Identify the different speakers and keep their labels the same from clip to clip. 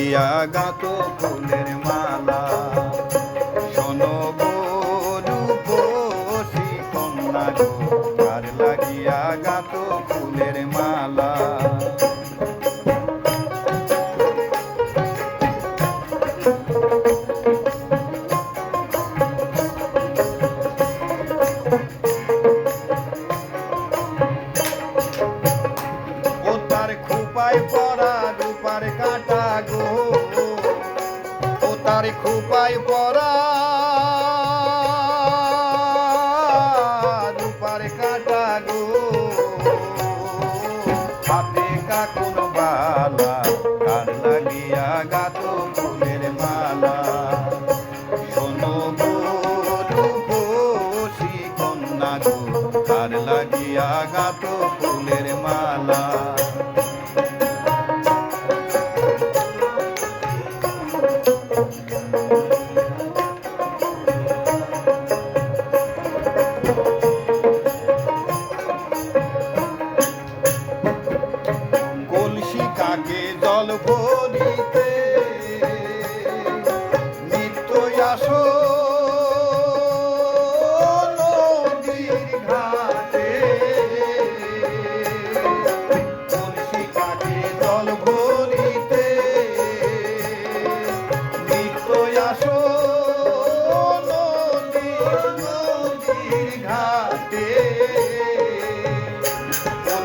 Speaker 1: লাগিয়া গাতো ফুলের মালা। শোনো গো রূপসী কন্যা গো, কার লাগিয়া গাতো ফুলের মালা। খোপায় পরা রূপার কাঁটা গো, ও তার খোপায় পরা রূপার কাঁটা গো, হাতে কাকুন বালা, কার লাগিয়া গাতো ফুলের মালা। শোনো গো রূপসী কন্যা গো, কার লাগিয়া গাতো ফুলের মালা। কলসি কাকে জল ভরিতে নিত্য আসো নদীর ঘাটে। কলসি কাকে জল ভরিতে নিত্য আসো নদীর ঘাটে।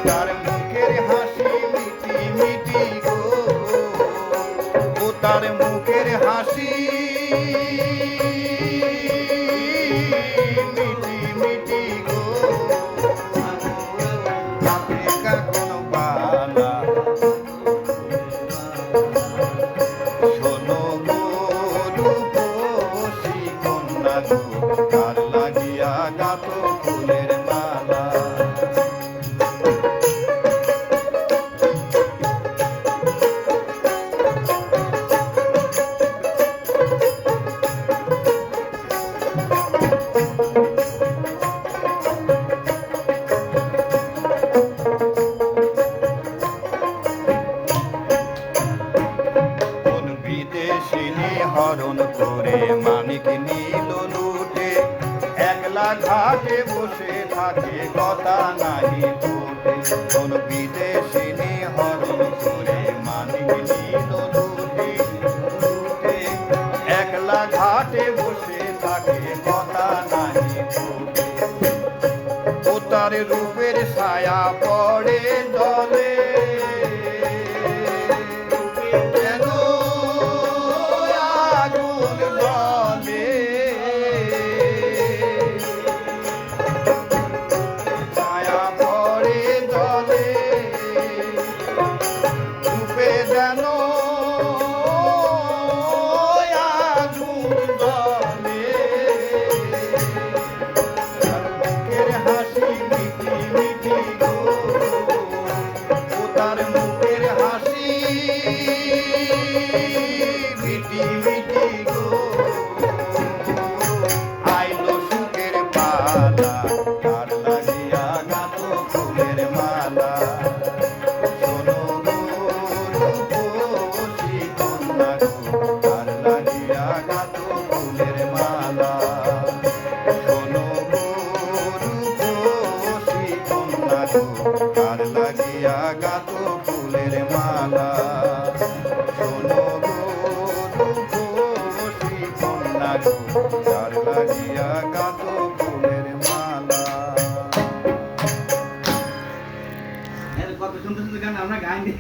Speaker 1: তার মুখের হাসি মিটি মিটি গো, ও তার মুখের হাসি মিটি মিটি গো, হাতে কাকুন বালা। শোনো গো রূপসী কন্যা গো, কার লাগিয়া গাতো ফুলের মালা। বিদেশিনী হরণ করে মানিক নীল লুটে, একলা ঘাটে বসে থাকে কথা নাহি ফোটে। কোন বিদেশিনী হরণ করে মানিক নীল লুটে, একলা ঘাটে বসে থাকে কথা নাহি ফোটে। ও তার রূপের ছায়া পড়ে জলে, যেন আগুন জ্বলে। মুখের হাসি মিটি মিটি গো, ও তার মুখের হাসি মিটি মিটি গো, আইলো সুখের পালা, কার লাগিয়া গাতো ফুলের মালা। কার লাগিয়া গাতো ফুলের মালা। শোনো গো রূপসী কন্যা গো, কার লাগিয়া গাতো ফুলের মালা। শোনো গো রূপসী কন্যা গো, কার লাগিয়া গাতো ফুলের মালা।
Speaker 2: কত সুন্দর সুন্দর গান আমরা গাইনি।